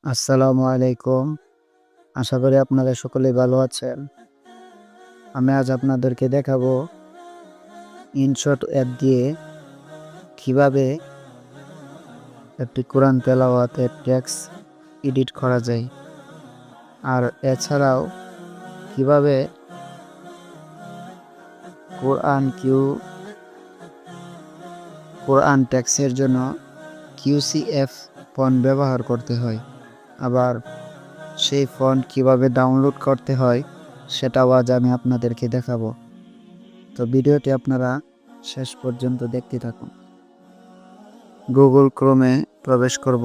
আসসালামু আলাইকুম। আশা করি আপনারা সকলেই ভালো আছেন। আমি আজ আপনাদেরকে দেখাবো ইনশট অ্যাপ দিয়ে কিভাবে একটি কোরআন তেলাওয়াতের টেক্সট এডিট করা যায়। আর এছাড়াও কিভাবে কোরআন টেক্সটের জন্য QCF ফন্ট ব্যবহার করতে হয়। আবার সেই ফন্ট কিভাবে ডাউনলোড করতে হয় সেটাও আজ আমি আপনাদেরকে দেখাবো। তো ভিডিওটি আপনারা শেষ পর্যন্ত দেখতে থাকুন। গুগল ক্রোমে প্রবেশ করব।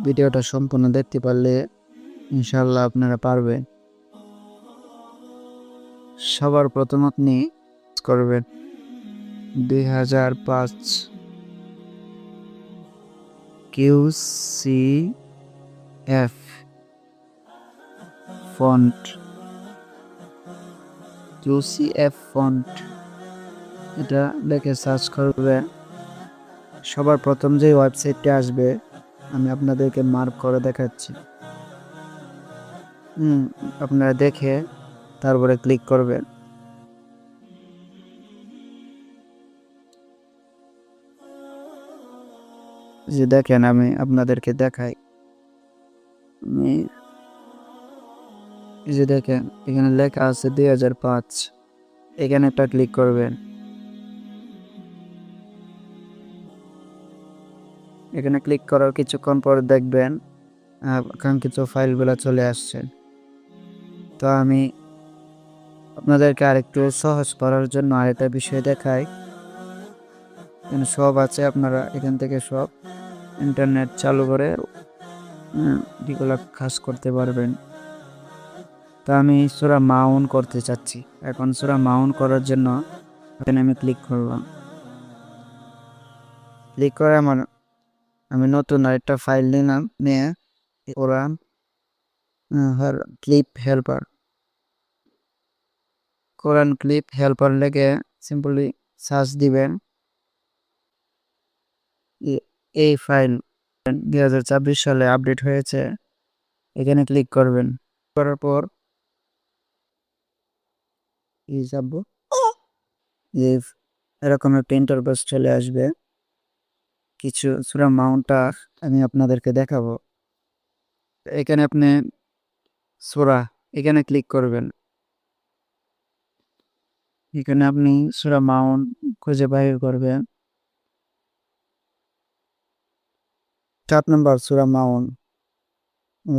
ভিডিওটা সম্পূর্ণ দেখতে পারলে ইনশাআল্লাহ আপনারা পারবেন। সবার প্রথম আপনি করবেন 2005 QCF ফন্ট এটা লিখে সার্চ করবেন। সবার প্রথম যে ওয়েবসাইটটি আসবে আমি আপনাদেরকে মার্ক করে দেখাচ্ছি। আপনারা দেখে তারপরে ক্লিক করবেন। যে দেখেন আমি আপনাদেরকে দেখাই। যে দেখেন এখানে লেখা আছে 2005। এখানে একটা ক্লিক করবেন। এখানে ক্লিক করার কিছুক্ষণ পর দেখবেন কাঙ্ক্ষিত ফাইলগুলো চলে আসছে। তো আমি আপনাদেরকে আরেকটু সহজ করার জন্য আরেকটা বিষয় দেখাই। এখানে সব আছে, আপনারা এখান থেকে সব ইন্টারনেট চালু করে এগুলো কাজ করতে পারবেন। তো আমি সূরা মাউন করতে চাচ্ছি। এখন সূরা মাউন করার জন্য এখানে আমি ক্লিক করব। ক্লিক করে আমি নতুন আরেকটা ফাইল নিয়ে কোরআন ক্লিপ হেল্পার লেগে সিম্পলি সার্চ দিবেন। এই ফাইল 2024 সালে আপডেট হয়েছে। এখানে ক্লিক করবেন। করার পর এরকম একটা ইন্টারফেস চলে আসবে। কিছু সূরা মাউন্টটা আমি আপনাদেরকে দেখাবো। এখানে আপনি সূরা এখানে ক্লিক করবেন। এখানে আপনি সূরা মাউন খুঁজে বাইর করবেন। 4 নম্বর সূরা মাউন।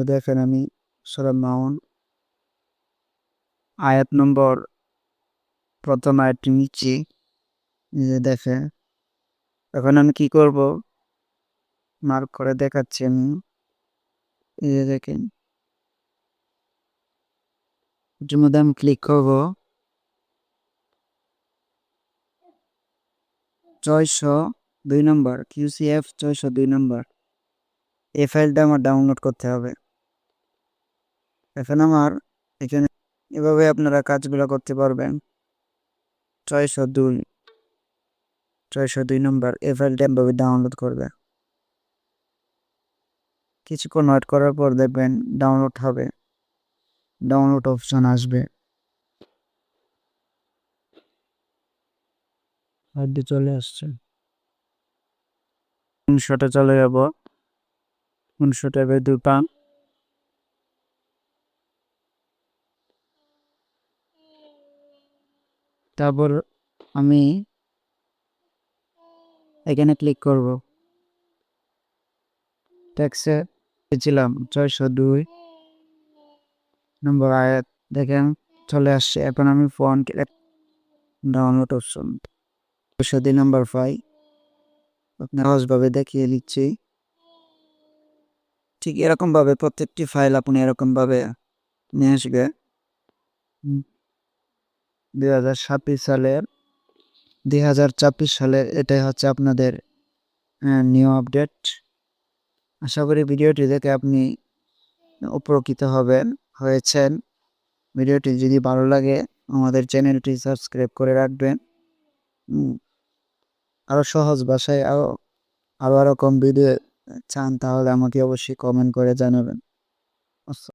দেখেন আমি সূরা মাউন আয়াত নম্বর প্রথম আয়াতটি নিচ্ছি। দেখেন এখন আমি কি করব মার্ক করে দেখাচ্ছি আমি। দেখেন এটার মধ্যে আমি ক্লিক করব। 602 নম্বর QCF 602 নম্বর। এই ফাইলটা আমার ডাউনলোড করতে হবে। এখন আমার এখানে এভাবে আপনারা কাজগুলো করতে পারবেন। 602 নম্বর এই ফাইলটা এভাবে ডাউনলোড করবে। কিছুক্ষণ ওয়েট করার পর দেখবেন ডাউনলোড হবে। ডাউনলোড অপশন আসবে। ফাইলটি চলে আসছে। স্ক্রিনশটে চলে যাব। স্ক্রিনশটে দুই পান। তারপর আমি এখানে ক্লিক করব। টেক্সটে দিয়েছিলাম 602 নম্বর আয়াত। দেখেন চলে আসছে। এখন আমি ফন্ট ডাউনলোড অপশন 602 নম্বর ফাইল আপনার সহজভাবে দেখিয়ে দিচ্ছি। ঠিক এরকমভাবে প্রত্যেকটি ফাইল আপনি এরকমভাবে নিয়ে আসবে। 2024 সালের এটাই হচ্ছে আপনাদের নিউ আপডেট। আশা করি ভিডিওটি দেখে আপনি উপকৃত হয়েছেন। ভিডিওটি যদি ভালো লাগে আমাদের চ্যানেলটি সাবস্ক্রাইব করে রাখবেন। আরও সহজ ভাষায় আরও এরকম ভিডিও চান তাহলে আমাকে অবশ্যই কমেন্ট করে জানাবেন।